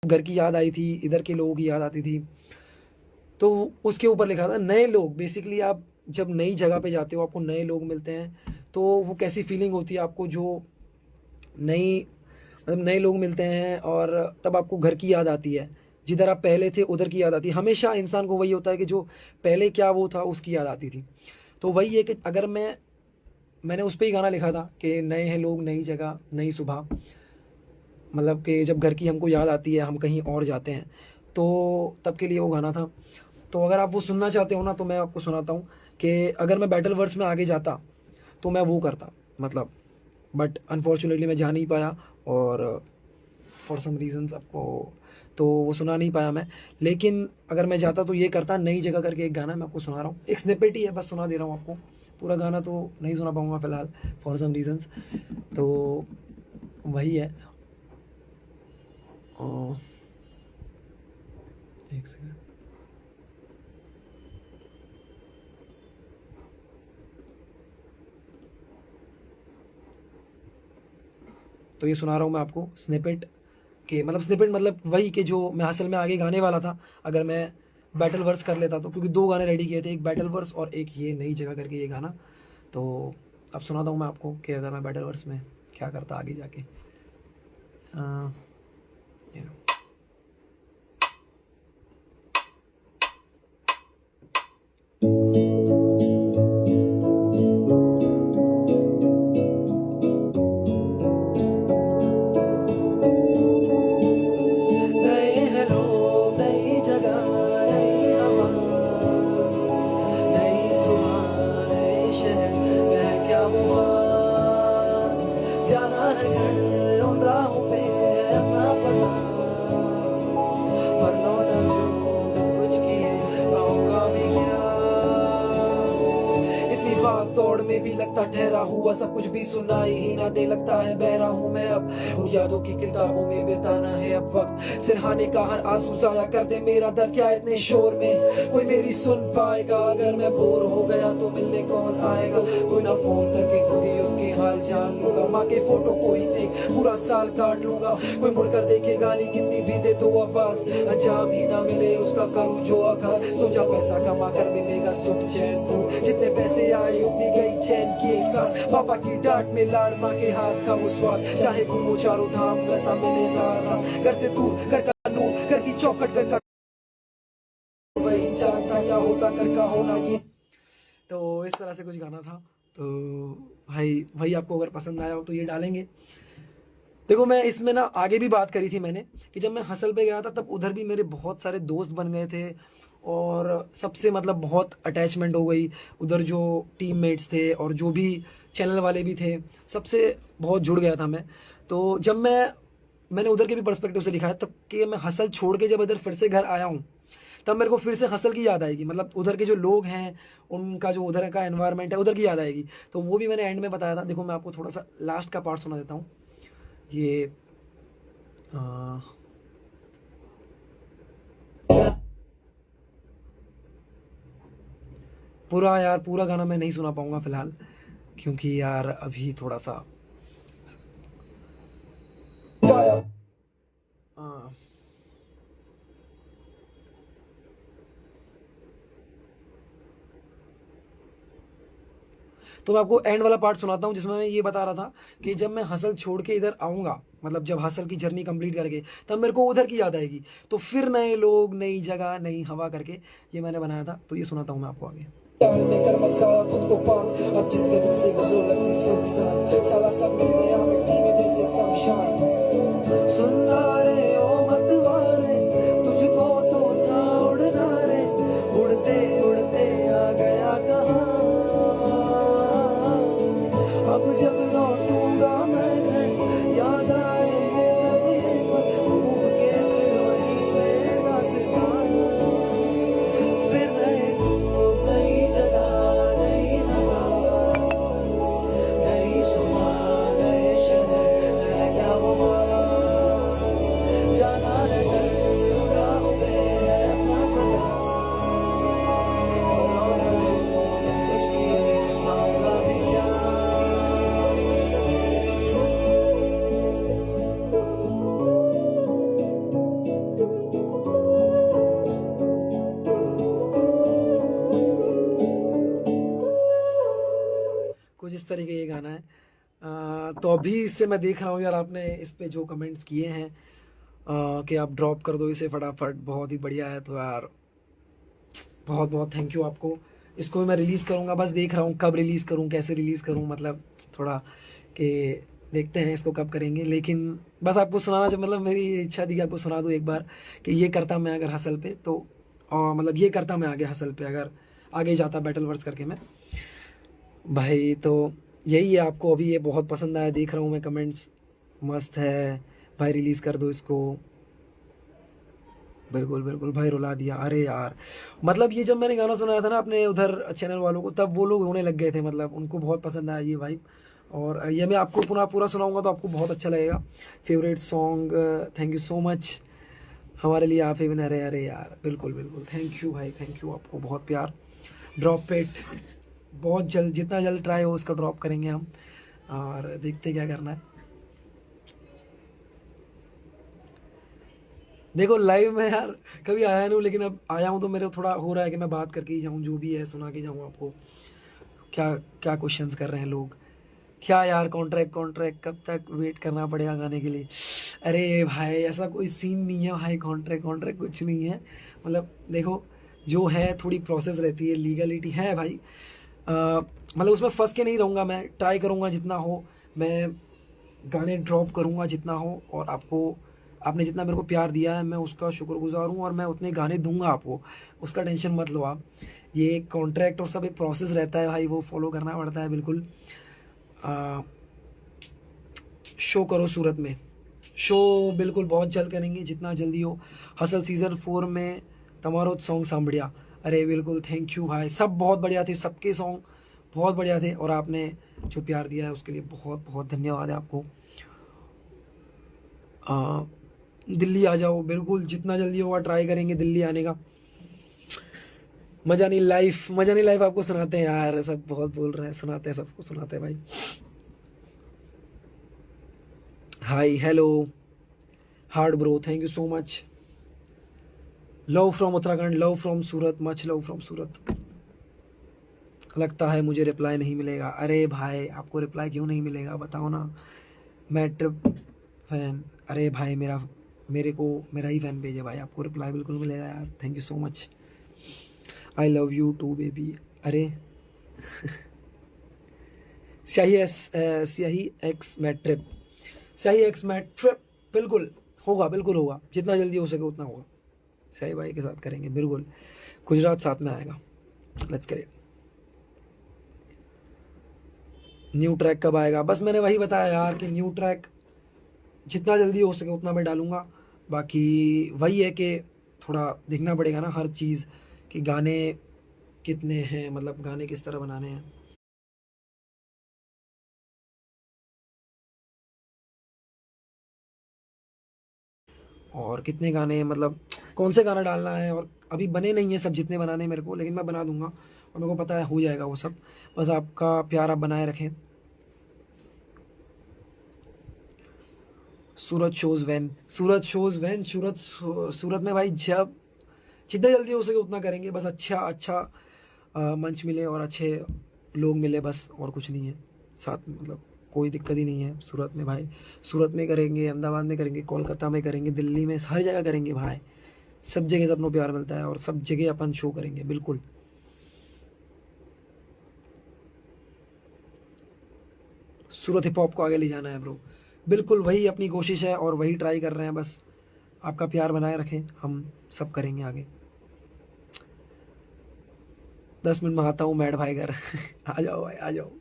घर की याद आई थी, इधर के लोगों की याद आती थी। तो उसके ऊपर लिखा था नए लोग। बेसिकली आप जब नई जगह पे जाते हो, आपको नए लोग मिलते हैं, तो वो कैसी फीलिंग होती है आपको, जो नई मतलब नए लोग मिलते हैं, और तब आपको घर की याद आती है। जिधर आप पहले थे उधर की याद आती है। हमेशा इंसान को वही होता है कि जो पहले क्या वो था उसकी याद आती थी। तो वही है कि अगर मैंने उस पे ही गाना लिखा था कि नए हैं लोग, नई जगह, नई सुबह। मतलब कि जब घर की हमको याद आती है, हम कहीं और जाते हैं, तो तब के लिए वो गाना था। तो अगर आप वो सुनना चाहते हो ना, तो मैं आपको सुनाता हूँ कि अगर मैं बैटल वर्ड्स में आगे जाता तो मैं वो करता, मतलब। बट अनफॉर्चुनेटली मैं जा नहीं पाया, और फॉर सम रीजंस आपको तो वो सुना नहीं पाया मैं। लेकिन अगर मैं जाता तो ये करता, नई जगह करके एक गाना मैं आपको सुना रहा हूँ, एक स्निपेट ही है, बस सुना दे रहा हूँ आपको। पूरा गाना तो नहीं सुना पाऊँगा फ़िलहाल, फॉर सम रीजंस। तो वही है। अ, एक सेकंड। तो ये सुना रहा हूँ मैं आपको स्निपेट के, मतलब स्निपेट मतलब वही कि जो मैं असल में आगे गाने वाला था, अगर मैं बैटल वर्स कर लेता तो। क्योंकि 2 गाने रेडी किए थे, एक बैटल वर्स और एक ये नई जगह करके ये गाना। तो अब सुनाता हूँ मैं आपको कि अगर मैं बैटल वर्स में क्या करता आगे जाके। अ, ये लो। नए हैं लोग, नई जगह, नई हवा, नई सुबह, नए शहर, वह क्या हुआ। जाना है घर, उन राहों पे है अपना पता, पर लौटा जो बिन कुछ किए, पाऊंगा भी क्या। इतनी भाग दौड़ में भी लगता ठहरा हुआ, सब कुछ भी सुनाई ही ना दे, लगता है बहरा हूँ मैं अब। उन यादों की किताबों में बिताना है अब वक्त, सिरहाने का हर आंसू जाया कर दे मेरा दर्द, क्या इतने शोर में कोई मेरी सुन पाएगा। अगर मैं बोर हो गया तो मिलने कौन आएगा, कोई ना फोन करके खुद ही उनके हाल जान लूंगा। माँ के फोटो को ही देख पूरा साल काट लूंगा, कोई मुड़कर देखेगा नहीं कितनी भी दे तो आवाज, अंजाम ही ना मिले उसका करूँ जो आगाज। सोचा पैसा कमा कर मिलेगा सुख चैन खूब, जितने पैसे आए उतनी गई चैन की एक सांस। पापा की डांट में लाड़, माँ के हाथ का वो स्वाद, चाहे घूमो चारों धाम वैसा मिलेगा आराम। घर से दूर घर का नूर, घर की चौखट घर का, वही जानता क्या होता घर का होना ये। तो इस तरह से कुछ गाना था। तो भाई भाई आपको अगर पसंद आया हो तो ये डालेंगे। देखो मैं इसमें ना आगे भी बात करी थी मैंने, कि जब मैं हसल पे गया था तब उधर भी मेरे बहुत सारे दोस्त बन गए थे, और सबसे मतलब बहुत अटैचमेंट हो गई। उधर जो टीममेट्स थे और जो भी चैनल वाले भी थे, सबसे बहुत जुड़ गया था मैं। तो जब मैंने उधर के भी पर्सपेक्टिव से लिखा है तब, कि मैं हसल छोड़ के जब इधर फिर से घर आया हूँ, तब मेरे को फिर से हसल की याद आएगी। मतलब उधर के जो लोग हैं, उनका जो उधर का एनवायरनमेंट है, उधर की याद आएगी। तो वो भी मैंने एंड में बताया था। देखो मैं आपको थोड़ा सा लास्ट का पार्ट सुना देता हूँ। ये अ, पूरा यार पूरा गाना मैं नहीं सुना पाऊँगा फ़िलहाल, क्योंकि यार अभी थोड़ा-सा अ, तो मैं आपको एंड वाला पार्ट सुनाता हूँ, जिसमें मैं ये बता रहा था कि जब मैं हसल छोड़ के इधर आऊँगा, मतलब जब हसल की जर्नी कंप्लीट करके, तब मेरे को उधर की याद आएगी। तो फिर नए लोग, नई जगह, नई हवा करके ये मैंने बनाया था। तो ये सुनाता हूँ मैं आपको आगे। टाल में कर मत साला खुद को पाट, अब जिस गली से गुजरो लगती सुनसान, साला सब मिल गया मिट्टी में जैसे शमशान। सुनना रे ओ मतवारे, तुझको तो था उड़ना रे, उड़ते उड़ते आ गया कहाँ। अब जब लौटूंगा मैं घर, याद आएंगे तब ये पल, घूम के फिर वहीं पे दास्तां। फिर नए लोग, नई जगह, नई हवा, नई सुबह, नए शहर, है क्या हुआ। तरीके ये गाना है। तो अभी इससे मैं देख रहा हूँ यार, आपने इस पे जो कमेंट्स किए हैं कि आप ड्रॉप कर दो इसे फटाफट, बहुत ही बढ़िया है। तो यार बहुत बहुत थैंक यू आपको। इसको भी मैं रिलीज़ करूँगा, बस देख रहा हूँ कब रिलीज़ करूँ, कैसे रिलीज़ करूँ, मतलब थोड़ा कि देखते हैं इसको कब करेंगे। लेकिन बस आपको सुनाना, जब मतलब मेरी इच्छा थी कि आपको सुना दूँ एक बार कि ये करता मैं अगर हसल पे तो, मतलब ये करता मैं आगे हसल पे, अगर आगे जाता बैटल वर्स करके मैं भाई। तो यही है, आपको अभी ये बहुत पसंद आया, देख रहा हूँ मैं कमेंट्स, मस्त है भाई, रिलीज़ कर दो इसको। बिल्कुल बिल्कुल भाई, रुला दिया। अरे यार मतलब ये जब मैंने गाना सुनाया था ना अपने उधर चैनल वालों को, तब वो लोग रोने लग गए थे, मतलब उनको बहुत पसंद आया ये भाई। और ये मैं आपको पुनः पूरा सुनाऊंगा तो आपको बहुत अच्छा लगेगा। Favourite song, thank you so much हमारे लिए आप ही बना रहे। अरे यार बिल्कुल बिल्कुल, थैंक यू भाई, थैंक यू आपको, बहुत प्यार। ड्रॉप इट, बहुत जल्द, जितना जल्द ट्राई हो उसका ड्रॉप करेंगे हम, और देखते क्या करना है। देखो लाइव में यार कभी आया नहीं हूँ, लेकिन अब आया हूँ तो मेरे थोड़ा हो रहा है कि मैं बात करके ही जाऊँ, जो भी है सुना के जाऊँ आपको। क्या क्या क्वेश्चंस कर रहे हैं लोग, क्या यार कॉन्ट्रैक्ट कॉन्ट्रैक्ट कब तक वेट करना पड़ेगा गाने के लिए। अरे भाई ऐसा कोई सीन नहीं है भाई, कॉन्ट्रैक्ट कॉन्ट्रैक्ट कुछ नहीं है। मतलब देखो जो है थोड़ी प्रोसेस रहती है, लीगलिटी है भाई। मतलब उसमें फंस के नहीं रहूँगा, मैं ट्राई करूँगा जितना हो, मैं गाने ड्रॉप करूँगा जितना हो, और आपको, आपने जितना मेरे को प्यार दिया है मैं उसका शुक्रगुजार हूँ, और मैं उतने गाने दूंगा आपको, उसका टेंशन मत लो आप। ये एक कॉन्ट्रैक्ट और सब एक प्रोसेस रहता है भाई, वो फॉलो करना पड़ता है बिल्कुल। शो करो सूरत में, शो बिल्कुल बहुत जल्द करेंगे, जितना जल्दी हो। हसल सीज़न 4 में तमारो सॉन्ग सांभड़िया। अरे बिल्कुल थैंक यू भाई, सब बहुत बढ़िया थे, सबके सॉन्ग बहुत बढ़िया थे, और आपने जो प्यार दिया है उसके लिए बहुत बहुत धन्यवाद है आपको। दिल्ली आ जाओ, बिल्कुल जितना जल्दी होगा ट्राई करेंगे दिल्ली आने का। मजा नहीं लाइफ, मजा नहीं लाइफ आपको सुनाते हैं यार, सब बहुत बोल रहे हैं, सुनाते हैं, सबको सुनाते हैं भाई। Hi hello hard bro, thank you so much. Love from Uttarakhand, love from Surat, much love from Surat. लगता है मुझे रिप्लाई नहीं मिलेगा। अरे भाई आपको रिप्लाई क्यों नहीं मिलेगा बताओ ना, मैं ट्रिप फैन। अरे भाई मेरे को मेरा ही फैन पेज है भाई, आपको रिप्लाई बिल्कुल मिलेगा यार, thank you so much. I love you too baby. अरे स्याही एक्स मैट ट्रिप, स्याही एक्स मैट ट्रिप बिल्कुल होगा, बिल्कुल होगा, जितना जल्दी हो सके उतना होगा। स्याही भाई के साथ करेंगे बिल्कुल, गुजरात साथ में आएगा, let's get it. New track कब आएगा, बस मैंने वही बताया यार कि न्यू ट्रैक जितना जल्दी हो सके उतना मैं डालूंगा। बाकी वही है कि थोड़ा देखना पड़ेगा ना हर चीज़, कि गाने कितने हैं, मतलब गाने किस तरह बनाने हैं, और कितने गाने हैं, मतलब कौन से गाना डालना है। और अभी बने नहीं है सब जितने बनाने हैं मेरे को, लेकिन मैं बना दूंगा, और मेरे को पता है हो जाएगा वो सब। बस आपका प्यार आप बनाए रखें। सूरत में भाई जब जितना जल्दी हो सके उतना करेंगे, बस अच्छा अच्छा मंच मिले और अच्छे लोग मिले, बस और कुछ नहीं है साथ में, मतलब कोई दिक्कत ही नहीं है सूरत में भाई। सूरत में करेंगे, अहमदाबाद में करेंगे, कोलकाता में करेंगे, दिल्ली में, हर जगह करेंगे भाई। सब जगह सबको प्यार मिलता है, और सब जगह अपन शो करेंगे बिल्कुल। सूरत हिप हॉप को आगे ले जाना है ब्रो, बिल्कुल वही अपनी कोशिश है, और वही ट्राई कर रहे हैं। बस आपका प्यार बनाए रखें, हम सब करेंगे आगे। 10 मिनट में आता हूँ मैड भाई घर आ जाओ भाई आ जाओ।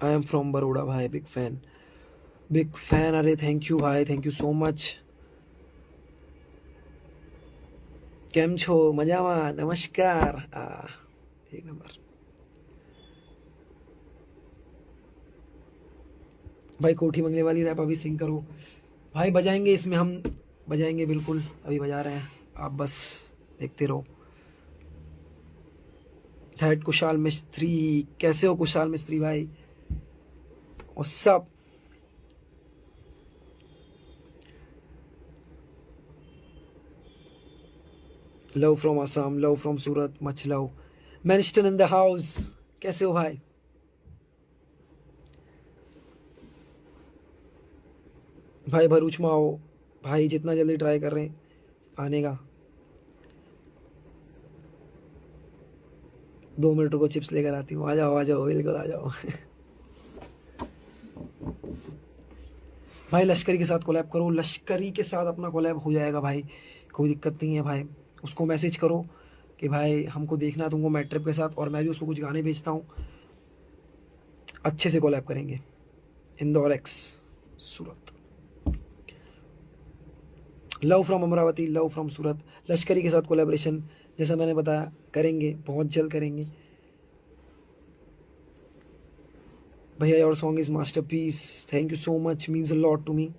आई एम फ्रॉम बड़ौदा भाई, बिग फैन, बिग फैन। अरे थैंक यू भाई, थैंक यू सो मच। કેમ છો મજામાં, નમસ્કાર। एक नंबर भाई, कोठी बंगले वाली रैप अभी सिंग करो भाई, बजाएंगे इसमें हम, बजाएंगे बिल्कुल, अभी बजा रहे हैं, आप बस देखते रहो। हेड कुशाल मिस्त्री, कैसे हो कुशाल मिस्त्री भाई? और सब love from Assam, love from Surat, much love. मैनिस्टन इन द हाउस, कैसे हो भाई? भाई भरूच में आओ भाई, जितना जल्दी ट्राई कर रहे हैं आने का। 2 मिनट रुको, चिप्स लेकर आती हूँ। आ जाओ बिल्कुल आ जाओ। भाई लश्करी के साथ कोलैब करो, लश्करी के साथ अपना कोलैब हो जाएगा भाई, कोई दिक्कत नहीं है भाई। उसको मैसेज करो कि भाई हमको देखना है तुमको मैट्रिप के साथ, और मैं भी उसको कुछ गाने भेजता हूँ, अच्छे से कोलैब करेंगे। Indore x Surat, love from Amravati, love from Surat. Lashkari के साथ कोलैबोरेशन जैसा मैंने बताया करेंगे, बहुत जल्द करेंगे भैया। Your song is masterpiece, thank you so much, means a lot to me.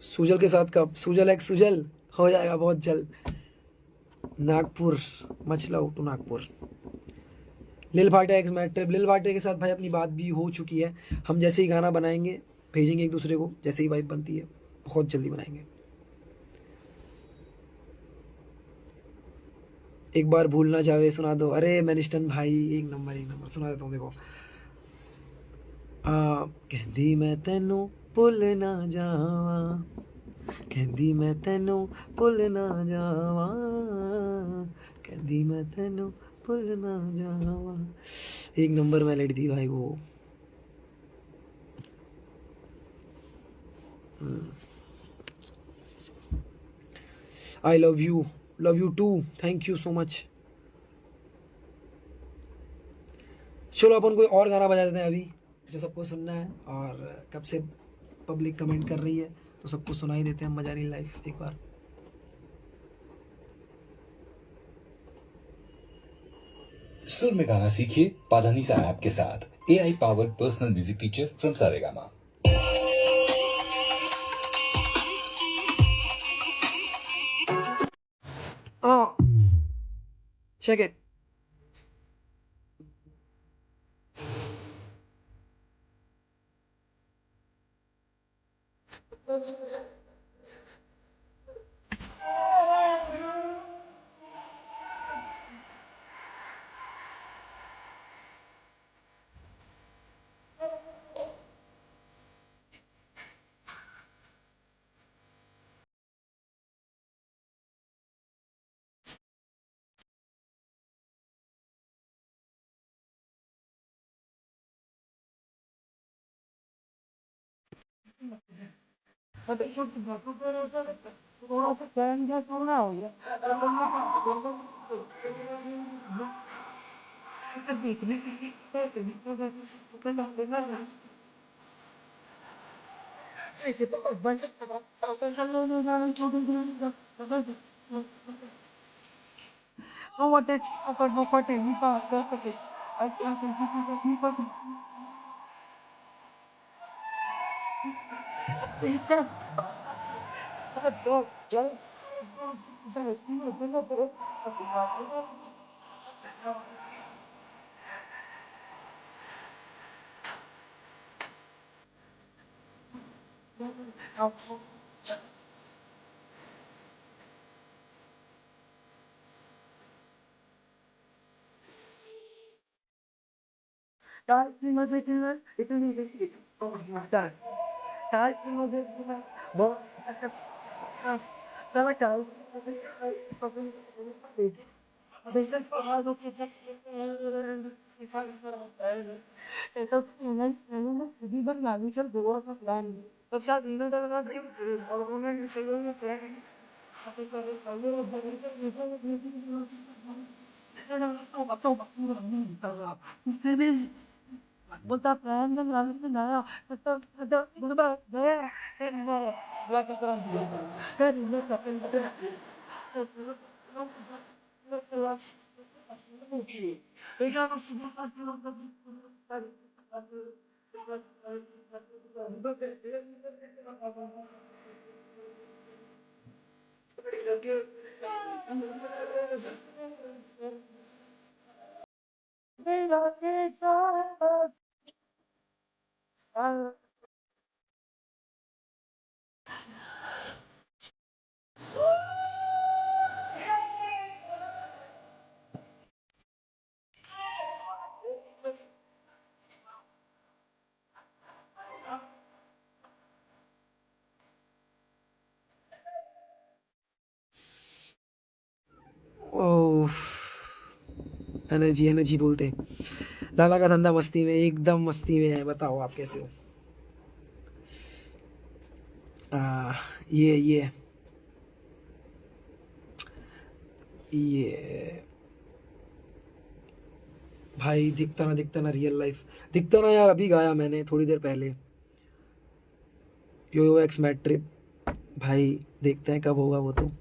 Sujal के साथ कब? सुजल एक्स सुजल हो जाएगा बहुत जल्द। Nagpur, much love to Nagpur. Lil Bhatia x मैट्रिप, लिल भाटिया के साथ भाई अपनी बात भी हो चुकी है। हम जैसे ही गाना बनाएंगे भेजेंगे एक दूसरे को, जैसे ही वाइब बनती है बहुत जल्दी बनाएंगे। एक बार भूल ना जावे सुना दो। अरे मैनिस्टन भाई एक नंबर, एक नंबर सुना देता हूँ देखो। कहंदी मैं तेनू भुल ना जावा, कहंदी मैं तेनू भुल ना जावा, कहंदी मैं तेनू भुल ना जावा। एक नंबर मेलोडी थी भाई वो। I love you too, thank you so much. चलो अपन कोई और गाना बजा देते हैं अभी, जो सबको सुनना है, और कब से पब्लिक कमेंट कर रही है तो सबको सुना ही देते हैं मजा नहीं लाइफ एक बार। सुर में गाना सीखिए पाधानीसा ऐप के साथ। AI powered personal music teacher from Saregama. Check it. Oh, energy energy बोलते लाला का धंधा मस्ती में, एकदम मस्ती में है। बताओ आप कैसे हो? आ, ये ये भाई दिखता ना रियल लाइफ, दिखता ना यार। अभी गाया मैंने थोड़ी देर पहले यो एक्स मैट ट्रिप। भाई देखते हैं कब होगा वो, तो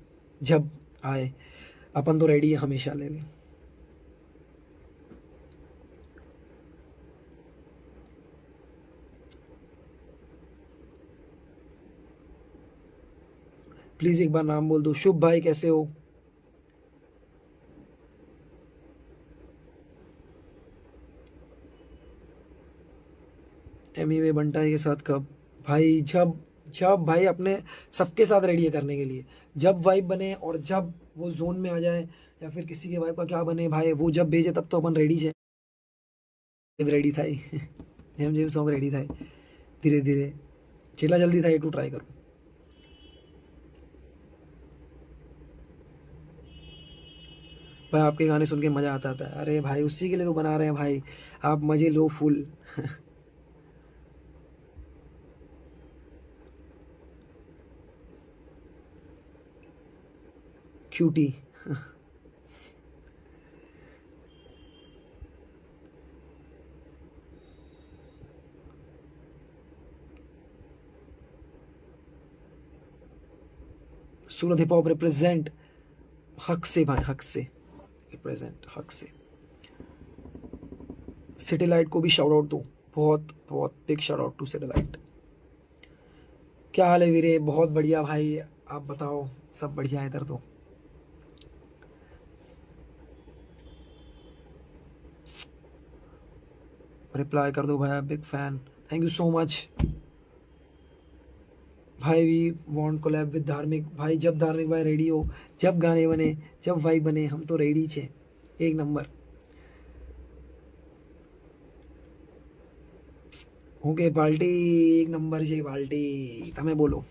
जब आए। अपन तो रेडी है हमेशा, ले लें। प्लीज एक बार नाम बोल दो। शुभ भाई कैसे हो? एमी वे बंटा के साथ कब? भाई जब जब भाई अपने सबके साथ रेडी है करने के लिए। जब वाइब बने और जब वो जोन में आ जाए, या फिर किसी के वाइब का क्या बने भाई, वो जब भेजे तब तो अपन रेडी है। रेडी था ही जेम जेम सॉन्ग रेडी था ही। धीरे धीरे चिल्ला जल्दी था, ये टू ट्राई करो। भाई आपके गाने सुन के मजा आता था। अरे भाई उसी के लिए तो बना रहे हैं भाई, आप मजे लो फुल क्यूटी सूरत हिप हॉप रिप्रेजेंट हक से भाई, हक से रिप्रेजेंट, हक से। सिटीलाइट को भी शाउट आउट दो, बहुत बहुत big shout out to citylight. क्या हाल है वीरे? बहुत बढ़िया भाई, आप बताओ। सब बढ़िया है इधर तो। रिप्लाई कर दो भाई, big fan, thank you so much भाई। वी वांट कोलैब विद धार्मिक भाई। जब धार्मिक भाई रेडी हो, जब गाने बने, जब वाइब बने, हम तो रेडी छे। एक नंबर ओके पार्टी, एक नंबर છે પાર્ટી, તમે બોલો।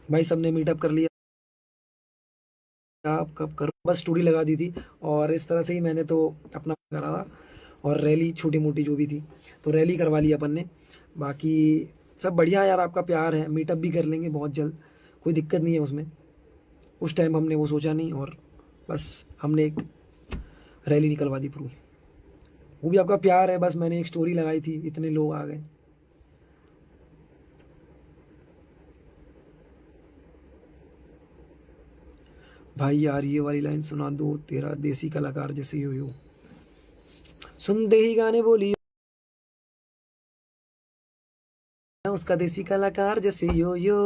भाई सबने मीटअप कर लिया, आप कब करो? बस स्टोरी लगा दी थी, और इस तरह से ही मैंने तो अपना करा था। और रैली छोटी मोटी जो भी थी, तो रैली करवा ली अपन ने। बाकी सब बढ़िया है यार, आपका प्यार है। मीटअप भी कर लेंगे बहुत जल्द, कोई दिक्कत नहीं है उसमें। उस टाइम हमने वो सोचा नहीं, और बस हमने एक रैली निकलवा दी पूरी। वो भी आपका प्यार है, बस मैंने एक स्टोरी लगाई थी, इतने लोग आ गए। भाई यार ये वाली लाइन सुना दो, तेरा देसी कलाकार जैसे यो यो। सुनते ही गाने बोली उसका देसी कलाकार जैसे यो यो।